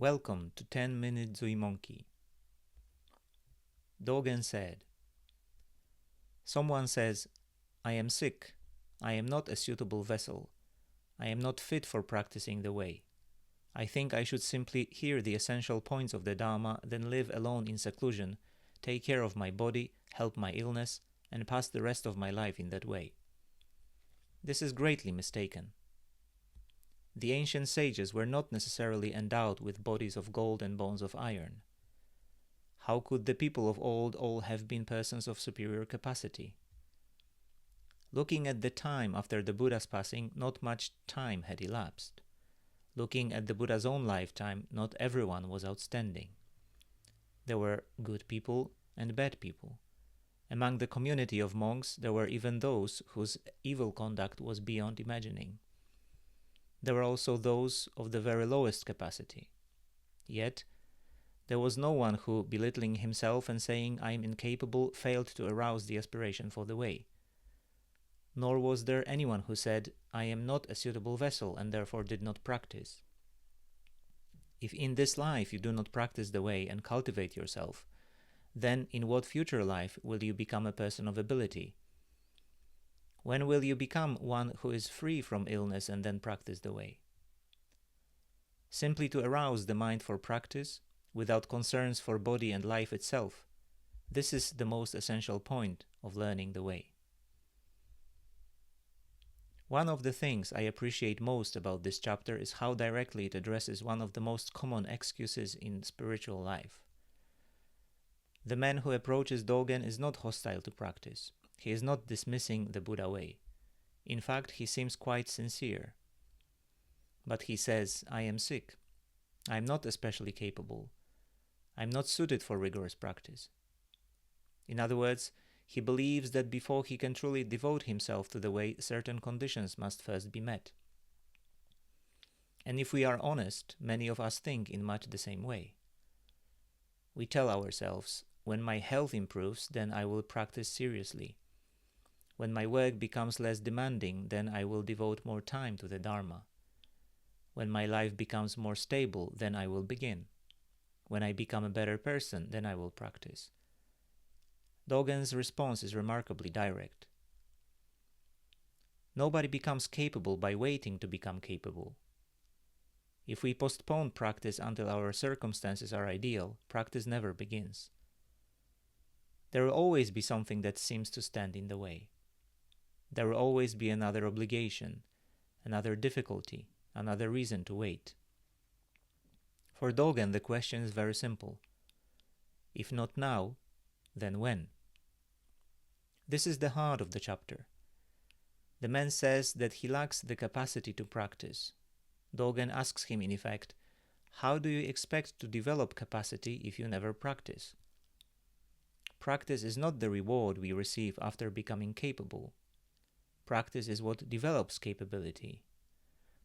Welcome to 10-Minute Zuimonki. Dōgen said, "Someone says, 'I am sick. I am not a suitable vessel. I am not fit for practicing the way. I think I should simply hear the essential points of the Dharma, then live alone in seclusion, take care of my body, help my illness, and pass the rest of my life in that way.' This is greatly mistaken. The ancient sages were not necessarily endowed with bodies of gold and bones of iron. How could the people of old all have been persons of superior capacity? Looking at the time after the Buddha's passing, not much time had elapsed. Looking at the Buddha's own lifetime, not everyone was outstanding. There were good people and bad people. Among the community of monks, there were even those whose evil conduct was beyond imagining. There were also those of the very lowest capacity. Yet, there was no one who, belittling himself and saying, 'I am incapable,' failed to arouse the aspiration for the way. Nor was there anyone who said, 'I am not a suitable vessel,' and therefore did not practice. If in this life you do not practice the way and cultivate yourself, then in what future life will you become a person of ability? When will you become one who is free from illness and then practice the way? Simply to arouse the mind for practice, without concerns for body and life itself, this is the most essential point of learning the way. One of the things I appreciate most about this chapter is how directly it addresses one of the most common excuses in spiritual life. The man who approaches Dōgen is not hostile to practice. He is not dismissing the Buddha way. In fact, he seems quite sincere. But he says, "I am sick. I am not especially capable. I am not suited for rigorous practice." In other words, he believes that before he can truly devote himself to the way, certain conditions must first be met. And if we are honest, many of us think in much the same way. We tell ourselves, "When my health improves, then I will practice seriously. When my work becomes less demanding, then I will devote more time to the Dharma. When my life becomes more stable, then I will begin. When I become a better person, then I will practice." Dōgen's response is remarkably direct. Nobody becomes capable by waiting to become capable. If we postpone practice until our circumstances are ideal, practice never begins. There will always be something that seems to stand in the way. There will always be another obligation, another difficulty, another reason to wait. For Dōgen, the question is very simple. If not now, then when? This is the heart of the chapter. The man says that he lacks the capacity to practice. Dōgen asks him, in effect, how do you expect to develop capacity if you never practice? Practice is not the reward we receive after becoming capable. Practice is what develops capability.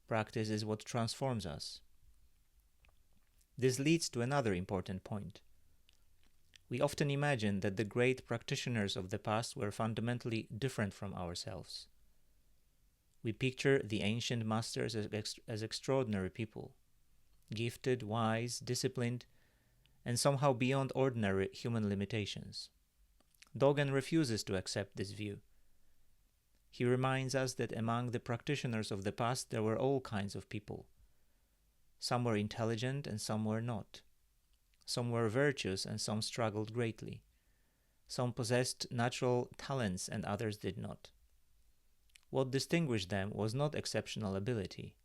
Practice is what transforms us. This leads to another important point. We often imagine that the great practitioners of the past were fundamentally different from ourselves. We picture the ancient masters as extraordinary people, gifted, wise, disciplined, and somehow beyond ordinary human limitations. Dōgen refuses to accept this view. He reminds us that among the practitioners of the past there were all kinds of people. Some were intelligent and some were not. Some were virtuous and some struggled greatly. Some possessed natural talents and others did not. What distinguished them was not exceptional ability.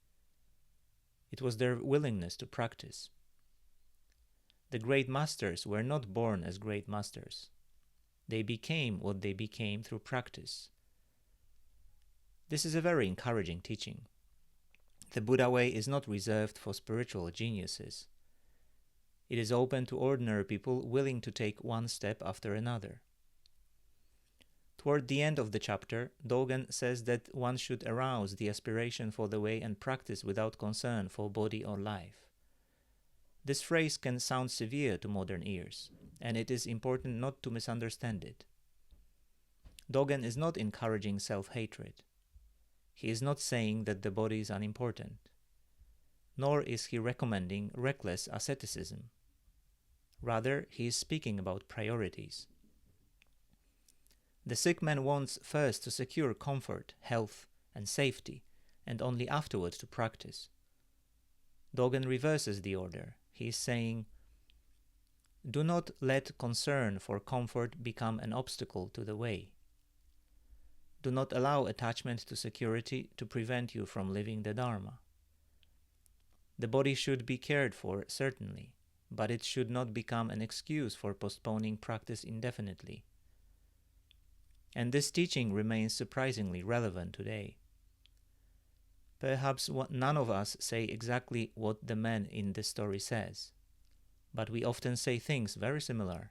It was their willingness to practice. The great masters were not born as great masters. They became what they became through practice. This is a very encouraging teaching. The Buddha way is not reserved for spiritual geniuses. It is open to ordinary people willing to take one step after another. Toward the end of the chapter, Dōgen says that one should arouse the aspiration for the way and practice without concern for body or life. This phrase can sound severe to modern ears, and it is important not to misunderstand it. Dōgen is not encouraging self-hatred. He is not saying that the body is unimportant. nor is he recommending reckless asceticism. Rather, he is speaking about priorities. The sick man wants first to secure comfort, health, and safety, and only afterward to practice. Dōgen reverses the order. He is saying, do not let concern for comfort become an obstacle to the way. Do not allow attachment to security to prevent you from living the Dharma. The body should be cared for, certainly, but it should not become an excuse for postponing practice indefinitely. And this teaching remains surprisingly relevant today. Perhaps none of us say exactly what the man in the story says, but we often say things very similar.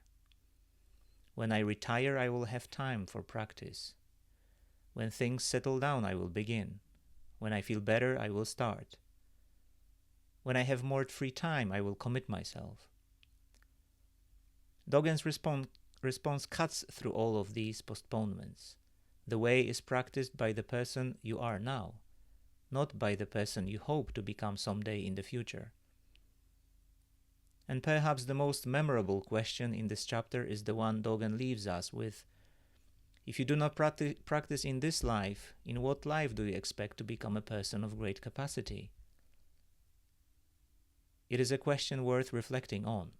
When I retire, I will have time for practice. When things settle down, I will begin. When I feel better, I will start. When I have more free time, I will commit myself. Dōgen's response cuts through all of these postponements. The way is practiced by the person you are now, not by the person you hope to become someday in the future. And perhaps the most memorable question in this chapter is the one Dōgen leaves us with. If you do not practice in this life, in what life do you expect to become a person of great capacity? It is a question worth reflecting on,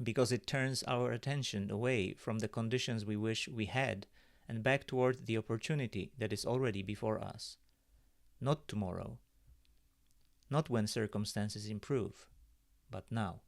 because it turns our attention away from the conditions we wish we had and back toward the opportunity that is already before us. Not tomorrow, not when circumstances improve, but now.